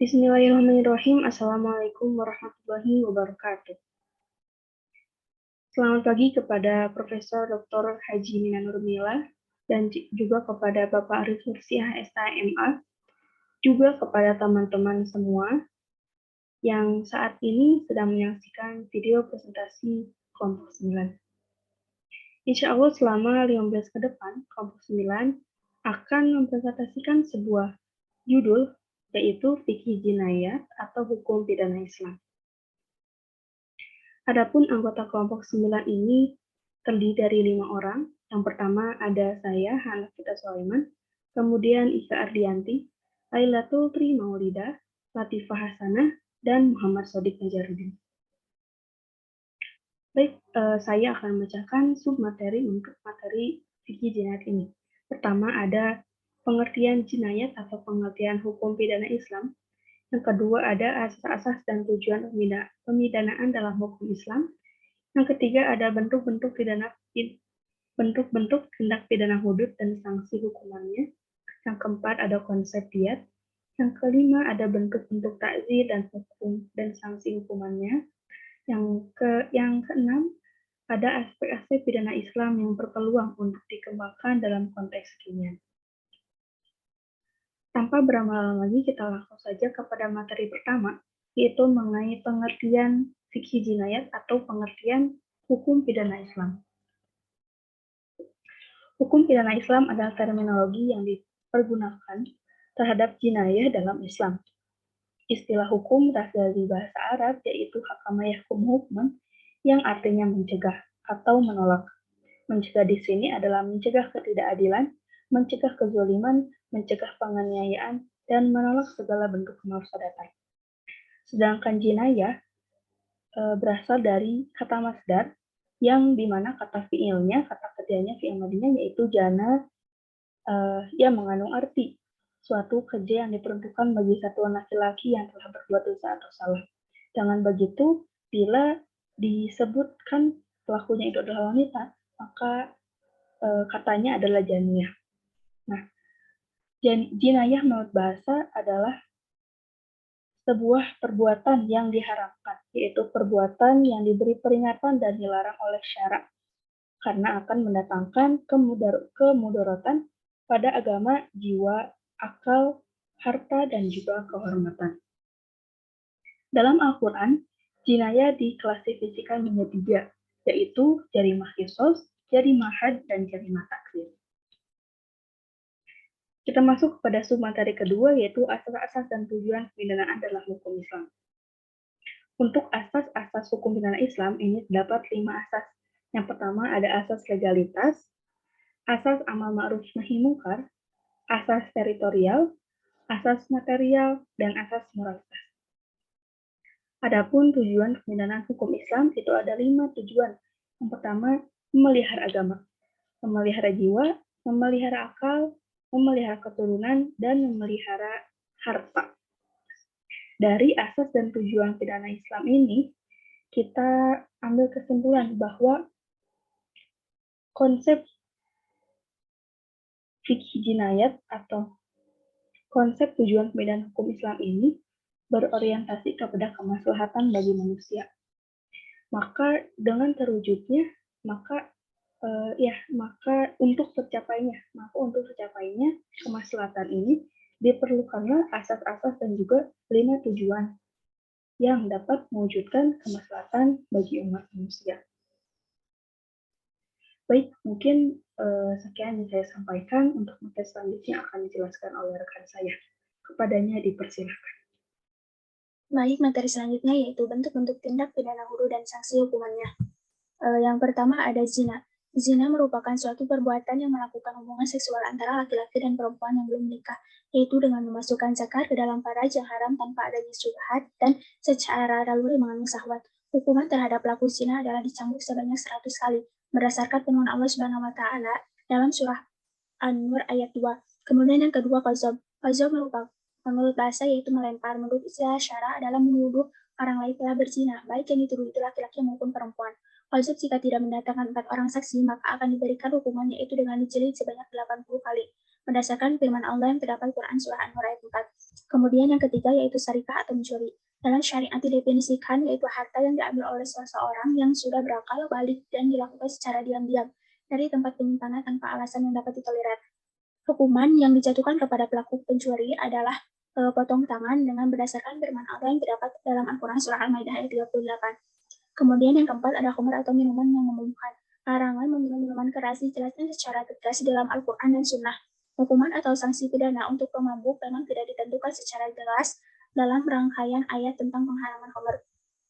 Bismillahirrahmanirrahim. Assalamualaikum warahmatullahi wabarakatuh. Selamat pagi kepada Profesor Dr. Haji Mina Nurmila dan juga kepada Bapak Arif Nursiah STMA, juga kepada teman-teman semua yang saat ini sedang menyaksikan video presentasi kelompok 9. Insya Allah selama 15 ke depan, kelompok 9 akan mempresentasikan sebuah judul yaitu Fikih Jinayat atau Hukum Pidana Islam. Adapun anggota kelompok 9 ini terdiri dari 5 orang. Yang pertama ada saya, Hanafita Sulaiman, kemudian Ika Ardianti, Lailatul Tri Maulida, Latifah Hasanah, dan Muhammad Sodik Najaruddin. Baik, saya akan membacakan submateri untuk materi fikih jinayat ini. Pertama ada pengertian jinayat atau pengertian hukum pidana Islam. Yang kedua ada asas-asas dan tujuan pemidanaan dalam hukum Islam. Yang ketiga ada bentuk-bentuk tindak pidana hudud dan sanksi hukumannya. Yang keempat ada konsep diat. Yang kelima ada bentuk-bentuk takzir dan hukum dan sanksi hukumannya. Yang keenam ada aspek-aspek pidana Islam yang berpeluang untuk dikembangkan dalam konteks kekinian. Tanpa berlama-lama lagi, kita langsung saja kepada materi pertama, yaitu mengenai pengertian fikih jinayat atau pengertian hukum pidana Islam. Hukum pidana Islam adalah terminologi yang dipergunakan terhadap jinayah dalam Islam. Istilah hukum berasal dari bahasa Arab, yaitu hakama yahkum hukman, yang artinya mencegah atau menolak. Mencegah di sini adalah mencegah ketidakadilan, mencegah kezaliman, mencegah penganiayaan, dan menolak segala bentuk kemaslahatan. Sedangkan jinayah berasal dari kata masdar, yang dimana kata fiilnya, kata kerjanya, fiil madinya, yaitu jana, yang mengandung arti suatu kerja yang diperuntukkan bagi satuan laki-laki yang telah berbuat dosa atau salah. Dengan begitu, bila disebutkan pelakunya itu adalah wanita, maka katanya adalah janiyah. Nah, jinayah menurut bahasa adalah sebuah perbuatan yang diharamkan, yaitu perbuatan yang diberi peringatan dan dilarang oleh syarak, karena akan mendatangkan kemudaratan pada agama, jiwa, akal, harta, dan juga kehormatan. Dalam Al-Quran, jinayah diklasifikasikan menjadi 3, yaitu jarimah qisas, jarimah had, dan jarimah taksir. Kita masuk kepada submateri kedua, yaitu asas-asas dan tujuan pemidanaan dalam hukum Islam. Untuk asas-asas hukum pidana Islam ini terdapat 5 asas. Yang pertama ada asas legalitas, asas amal ma'ruf nahi mungkar, asas teritorial, asas material, dan asas moralitas. Adapun tujuan pemidanaan hukum Islam itu ada 5 tujuan. Yang pertama, memelihara agama, memelihara jiwa, memelihara akal, memelihara keturunan, dan memelihara harta. Dari asas dan tujuan pidana Islam ini, kita ambil kesimpulan bahwa konsep fikih jinayat atau konsep tujuan pemidanaan hukum Islam ini berorientasi kepada kemaslahatan bagi manusia. Maka dengan terwujudnya, maka untuk tercapainya kemaslahatan ini diperlukanlah asas-asas dan juga 5 tujuan yang dapat mewujudkan kemaslahatan bagi umat manusia. Baik, mungkin sekian yang saya sampaikan. Untuk materi selanjutnya akan dijelaskan oleh rekan saya. Kepadanya dipersilakan. Baik, materi selanjutnya yaitu bentuk-bentuk tindak pidana hudud dan sanksi hukumannya. Yang pertama ada zina. Zina merupakan suatu perbuatan yang melakukan hubungan seksual antara laki-laki dan perempuan yang belum menikah, yaitu dengan memasukkan zakar ke dalam faraj yang haram tanpa adanya syubhat dan secara naluri mengandung syahwat. Hukuman terhadap pelaku zina adalah dicambuk sebanyak 100 kali, berdasarkan firman Allah Subhanahu wa Ta'ala dalam surah An-Nur ayat 2. Kemudian yang kedua qazab. Qazab menurut bahasa yaitu melempar. Menurut istilah syara adalah menuduh orang lain telah berzina, baik yang dituduh itu laki-laki maupun perempuan. Qazab jika tidak mendatangkan 4 orang saksi, maka akan diberikan hukumannya itu dengan dijelit sebanyak 80 kali. Berdasarkan firman Allah yang terdapat Quran surah An-Nur ayat 4. Kemudian yang ketiga yaitu syarikah atau mencuri. Dalam syariat didefinisikan yaitu harta yang diambil oleh seseorang yang sudah berakal balik dan dilakukan secara diam-diam dari tempat penyimpanan tanpa alasan yang dapat ditolerir. Hukuman yang dijatuhkan kepada pelaku pencuri adalah potong tangan dengan berdasarkan firman Allah yang terdapat dalam Al-Quran Surah Al-Maidah ayat 38. Kemudian yang keempat ada khamr atau minuman yang memabukkan. Larangan meminum minuman keras dijelaskan secara tegas di dalam Al-Quran dan Sunnah. Hukuman atau sanksi pidana untuk pemabuk memang tidak ditentukan secara jelas dalam rangkaian ayat tentang pengharaman khamr.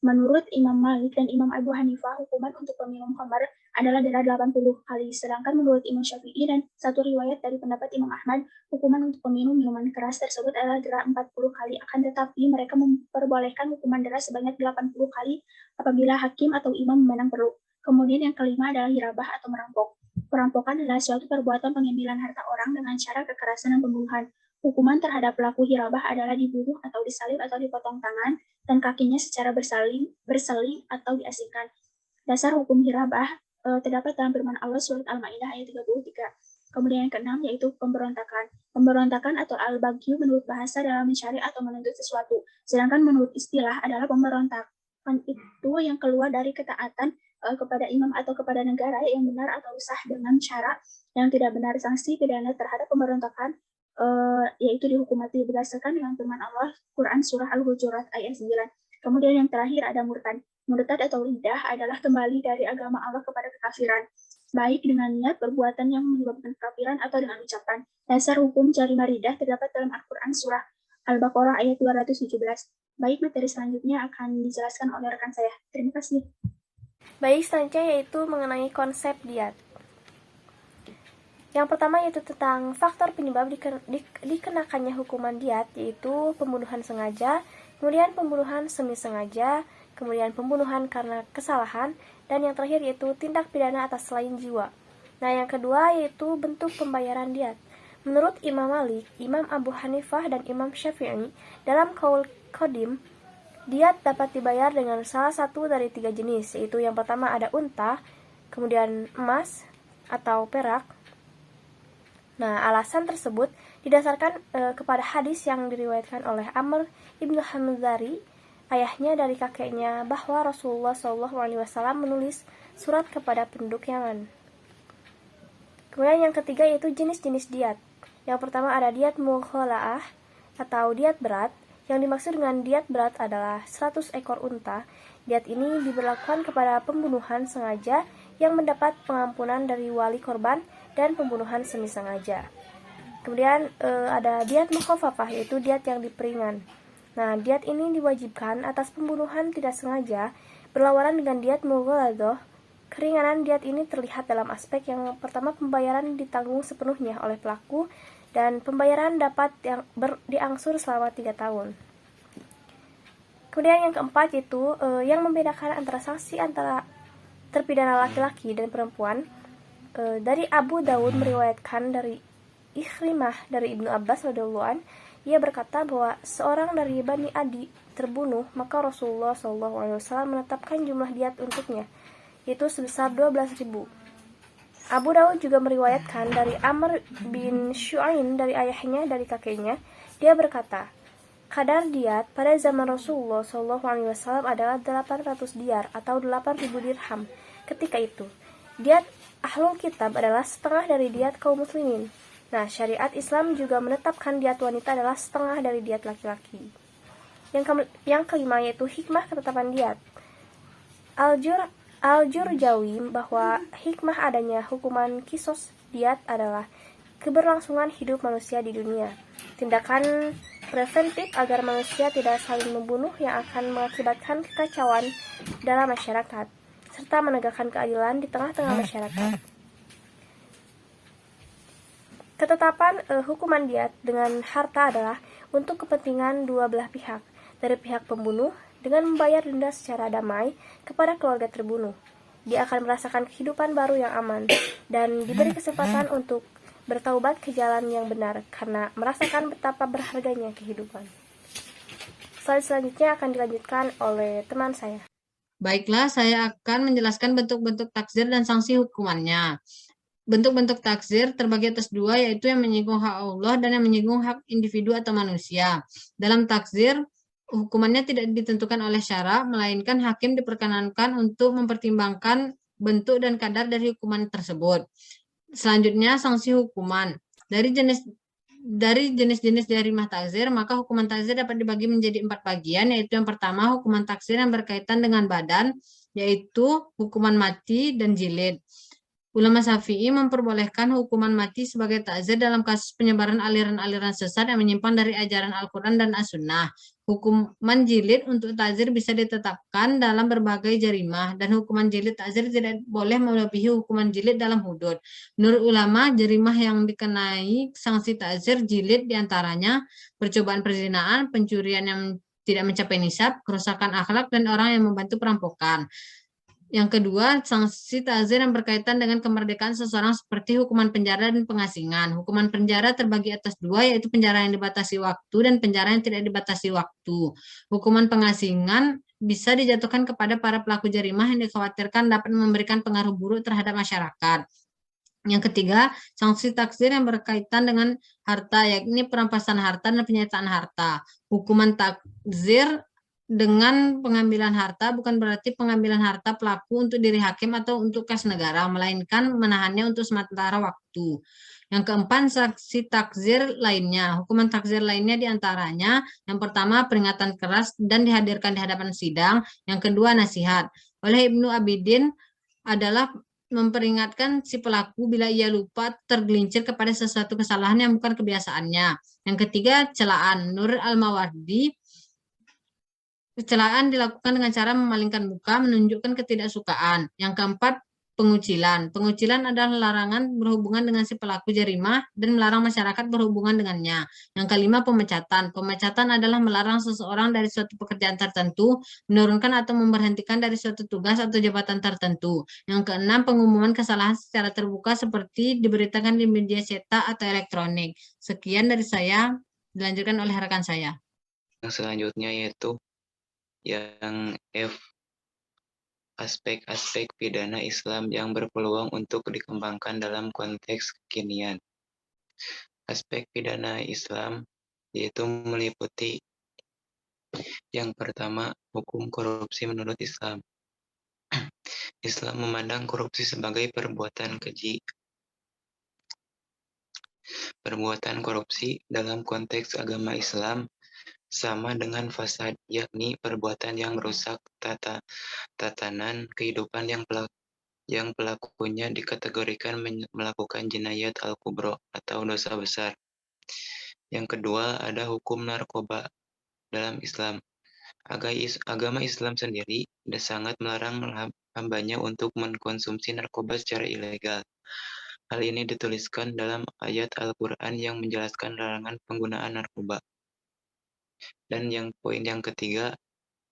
Menurut Imam Malik dan Imam Abu Hanifah, hukuman untuk peminum khamr adalah denda 80 kali. Sedangkan menurut Imam Syafi'i dan satu riwayat dari pendapat Imam Ahmad, hukuman untuk peminum minuman keras tersebut adalah denda 40 kali. Akan tetapi mereka memperbolehkan hukuman denda sebanyak 80 kali apabila hakim atau imam memandang perlu. Kemudian yang kelima adalah hirabah atau merampok. Perampokan adalah suatu perbuatan pengambilan harta orang dengan cara kekerasan dan pembunuhan. Hukuman terhadap pelaku hirabah adalah dibunuh atau disalib atau dipotong tangan dan kakinya secara berseling atau diasingkan. Dasar hukum hirabah terdapat dalam firman Allah surat Al-Maidah ayat 33. Kemudian yang keenam yaitu pemberontakan. Pemberontakan atau al-bagyu menurut bahasa dalam mencari atau menuntut sesuatu. Sedangkan menurut istilah adalah pemberontakan itu yang keluar dari ketaatan kepada imam atau kepada negara yang benar atau sah dengan cara yang tidak benar. Sanksi pidana terhadap pemberontakan yaitu dihukum mati berdasarkan dengan firman Allah Quran Surah Al-Hujurat ayat 9. Kemudian yang terakhir ada murtad. Murtad atau riddah adalah kembali dari agama Allah kepada kekafiran, baik dengan niat perbuatan yang menyebabkan kekafiran atau dengan ucapan. Dasar hukum jarima riddah terdapat dalam Al-Quran Surah Al-Baqarah ayat 217. Baik, materi selanjutnya akan dijelaskan oleh rekan saya. Terima kasih. Baik, selanjutnya yaitu mengenai konsep diat. Yang pertama yaitu tentang faktor penyebab dikenakannya hukuman diat, yaitu pembunuhan sengaja, kemudian pembunuhan semi sengaja, kemudian pembunuhan karena kesalahan, dan yang terakhir yaitu tindak pidana atas selain jiwa. Nah, yang kedua yaitu bentuk pembayaran diat. Menurut Imam Malik, Imam Abu Hanifah, dan Imam Syafi'i, dalam Qaul Qadim, diat dapat dibayar dengan salah satu dari 3 jenis, yaitu yang pertama ada unta, kemudian emas atau perak. Nah, alasan tersebut didasarkan kepada hadis yang diriwayatkan oleh Amr ibnu Hamzari, ayahnya dari kakeknya, bahwa Rasulullah SAW menulis surat kepada penduduk Yaman. Kemudian yang ketiga yaitu jenis-jenis diat. Yang pertama ada diat mughala'ah atau diat berat. Yang dimaksud dengan diat berat adalah 100 ekor unta. Diat ini diberlakukan kepada pembunuhan sengaja yang mendapat pengampunan dari wali korban dan pembunuhan semi sengaja. Kemudian ada diat mukhafafah, yaitu diat yang diperingan. Nah, diat ini diwajibkan atas pembunuhan tidak sengaja, berlawanan dengan diat mughaladhah. Keringanan diat ini terlihat dalam aspek yang pertama, pembayaran ditanggung sepenuhnya oleh pelaku, dan pembayaran dapat diangsur selama 3 tahun. Kemudian yang keempat yaitu yang membedakan antara sanksi antara terpidana laki-laki dan perempuan. Dari Abu Dawud meriwayatkan dari Ikhrimah dari Ibnu Abbas radhiyallahu an, ia berkata bahwa seorang dari Bani Adi terbunuh, maka Rasulullah SAW menetapkan jumlah diat untuknya, yaitu sebesar 12.000. Abu Dawud juga meriwayatkan dari Amr bin Syu'ain dari ayahnya dari kakeknya, dia berkata, kadar diat pada zaman Rasulullah SAW adalah 800 diar atau 8.000 dirham. Ketika itu, diat ahlul kitab adalah setengah dari diat kaum muslimin. Nah, syariat Islam juga menetapkan diat wanita adalah setengah dari diat laki-laki. Yang kelima yaitu hikmah ketetapan diat. Al-Jurjawi bahwa hikmah adanya hukuman kisos diat adalah keberlangsungan hidup manusia di dunia. Tindakan preventif agar manusia tidak saling membunuh yang akan mengakibatkan kekacauan dalam masyarakat, serta menegakkan keadilan di tengah-tengah masyarakat. Ketetapan hukuman diat dengan harta adalah untuk kepentingan dua belah pihak, dari pihak pembunuh dengan membayar denda secara damai kepada keluarga terbunuh. Dia akan merasakan kehidupan baru yang aman dan diberi kesempatan untuk bertaubat ke jalan yang benar karena merasakan betapa berharganya kehidupan. Slide selanjutnya akan dilanjutkan oleh teman saya. Baiklah, saya akan menjelaskan bentuk-bentuk takzir dan sanksi hukumannya. bentuk-bentuk takzir terbagi atas dua, yaitu yang menyinggung hak Allah dan yang menyinggung hak individu atau manusia. Dalam takzir, hukumannya tidak ditentukan oleh syara, melainkan hakim diperkenankan untuk mempertimbangkan bentuk dan kadar dari hukuman tersebut. Selanjutnya, sanksi hukuman. Dari jenis-jenis jarimah takzir, maka hukuman takzir dapat dibagi menjadi 4 bagian, yaitu yang pertama, hukuman takzir yang berkaitan dengan badan, yaitu hukuman mati dan jilid. Ulama Syafi'i memperbolehkan hukuman mati sebagai takzir dalam kasus penyebaran aliran-aliran sesat yang menyimpang dari ajaran Al-Quran dan As-Sunnah. Hukuman jilid untuk takzir bisa ditetapkan dalam berbagai jarimah, dan hukuman jilid takzir tidak boleh melebihi hukuman jilid dalam hudud. Menurut ulama, jarimah yang dikenai sanksi takzir jilid diantaranya percobaan perzinaan, pencurian yang tidak mencapai nisab, kerusakan akhlak, dan orang yang membantu perampokan. Yang kedua, sanksi takzir yang berkaitan dengan kemerdekaan seseorang seperti hukuman penjara dan pengasingan. Hukuman penjara terbagi atas dua, yaitu penjara yang dibatasi waktu dan penjara yang tidak dibatasi waktu. Hukuman pengasingan bisa dijatuhkan kepada para pelaku jarimah yang dikhawatirkan dapat memberikan pengaruh buruk terhadap masyarakat. Yang ketiga, sanksi takzir yang berkaitan dengan harta, yakni perampasan harta dan penyitaan harta. Hukuman takzir dengan pengambilan harta bukan berarti pengambilan harta pelaku untuk diri hakim atau untuk kas negara, melainkan menahannya untuk sementara waktu. Yang keempat, sanksi takzir lainnya. Hukuman takzir lainnya diantaranya, yang pertama, peringatan keras dan dihadirkan di hadapan sidang. Yang kedua, nasihat. Oleh Ibnu Abidin adalah memperingatkan si pelaku bila ia lupa tergelincir kepada sesuatu kesalahan yang bukan kebiasaannya. Yang ketiga, celaan. Menurut Al-Mawardi, celaan dilakukan dengan cara memalingkan muka, menunjukkan ketidaksukaan. Yang keempat, pengucilan. Pengucilan adalah larangan berhubungan dengan si pelaku jarimah dan melarang masyarakat berhubungan dengannya. Yang kelima, pemecatan. Pemecatan adalah melarang seseorang dari suatu pekerjaan tertentu, menurunkan atau memberhentikan dari suatu tugas atau jabatan tertentu. Yang keenam, pengumuman kesalahan secara terbuka seperti diberitakan di media cetak atau elektronik. Sekian dari saya, dilanjutkan oleh rekan saya. Yang selanjutnya yaitu yang F, aspek-aspek pidana Islam yang berpeluang untuk dikembangkan dalam konteks kekinian. Aspek pidana Islam yaitu meliputi yang pertama, hukum korupsi menurut Islam. Islam memandang korupsi sebagai perbuatan keji. Perbuatan korupsi dalam konteks agama Islam sama dengan fasad, yakni perbuatan yang merusak tatanan kehidupan yang pelakunya dikategorikan melakukan jinayat al-kubro atau dosa besar. Yang kedua, ada hukum narkoba dalam Islam. Agama Islam sendiri sangat melarang hambanya untuk mengkonsumsi narkoba secara ilegal. Hal ini dituliskan dalam ayat Al-Quran yang menjelaskan larangan penggunaan narkoba. Dan poin yang ketiga,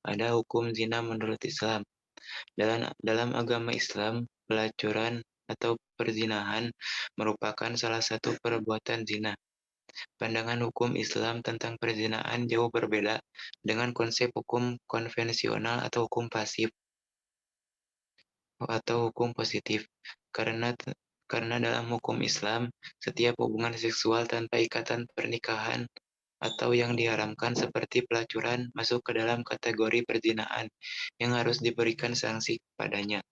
ada hukum zina menurut Islam. Dalam agama Islam, pelacuran atau perzinahan merupakan salah satu perbuatan zina. Pandangan hukum Islam tentang perzinahan jauh berbeda dengan konsep hukum konvensional atau hukum pasif atau hukum positif. Karena dalam hukum Islam, setiap hubungan seksual tanpa ikatan pernikahan atau yang diharamkan seperti pelacuran masuk ke dalam kategori perzinahan yang harus diberikan sanksi padanya.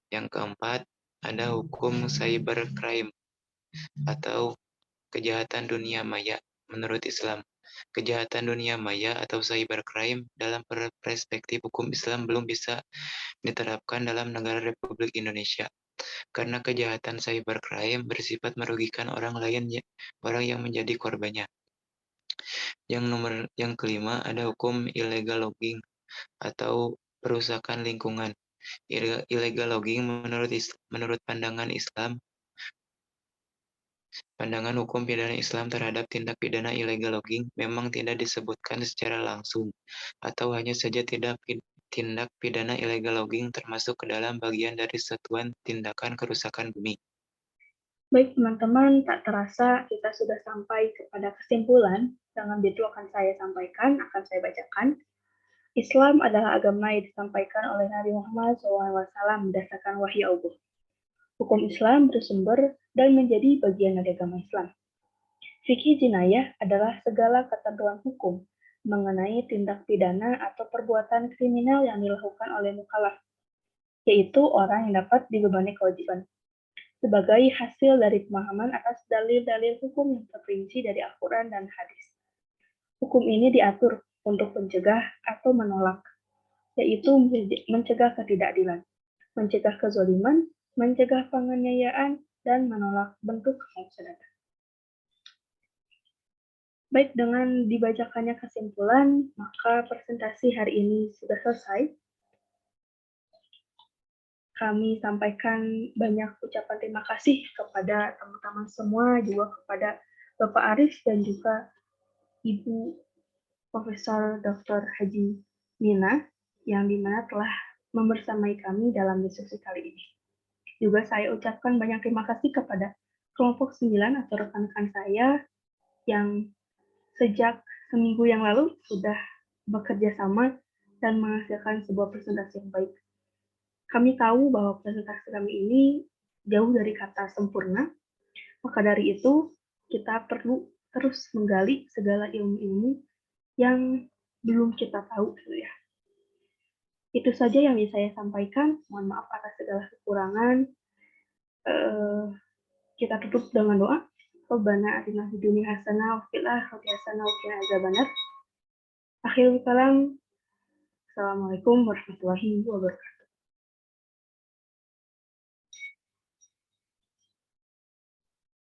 Yang keempat, ada hukum cybercrime atau kejahatan dunia maya menurut Islam. Kejahatan dunia maya atau cybercrime dalam perspektif hukum Islam belum bisa diterapkan dalam negara Republik Indonesia. Karena kejahatan cybercrime bersifat merugikan orang lain, orang yang menjadi korbannya. Yang kelima, ada hukum illegal logging atau perusakan lingkungan. Illegal logging menurut pandangan hukum pidana Islam terhadap tindak pidana illegal logging memang tidak disebutkan secara langsung, atau hanya saja tindak pidana illegal logging termasuk ke dalam bagian dari satuan tindakan kerusakan bumi. Baik teman-teman, tak terasa kita sudah sampai kepada kesimpulan. Dengan itu akan saya sampaikan, akan saya bacakan. Islam adalah agama yang disampaikan oleh Nabi Muhammad SAW berdasarkan wahyu Allah. Hukum Islam bersumber dan menjadi bagian dari agama Islam. Fikih jinayah adalah segala ketentuan hukum mengenai tindak pidana atau perbuatan kriminal yang dilakukan oleh mukallaf, yaitu orang yang dapat dibebani kewajiban, sebagai hasil dari pemahaman atas dalil-dalil hukum yang terperinci dari Al-Quran dan hadis. Hukum ini diatur untuk mencegah atau menolak, yaitu mencegah ketidakadilan, mencegah kezaliman, mencegah penganiayaan, dan menolak bentuk kemufsadatan. Baik, dengan dibacakannya kesimpulan, maka presentasi hari ini sudah selesai. Kami sampaikan banyak ucapan terima kasih kepada teman-teman semua, juga kepada Bapak Arif dan juga Ibu Profesor Dr. Haji Mina, yang dimana telah membersamai kami dalam diskusi kali ini. Juga saya ucapkan banyak terima kasih kepada kelompok 9 atau rekan-rekan saya yang sejak seminggu yang lalu sudah bekerja sama dan menghasilkan sebuah presentasi yang baik. Kami tahu bahwa presentasi kami ini jauh dari kata sempurna, maka dari itu kita perlu terus menggali segala ilmu-ilmu yang belum kita tahu, gitu ya. Itu saja yang bisa saya sampaikan. Mohon maaf atas segala kekurangan. Kita tutup dengan doa. Rabbana atina fid dunya hasanah wa fil akhirati hasanah wa qina adzabannar. Akhirul kalam. Assalamualaikum warahmatullahi wabarakatuh.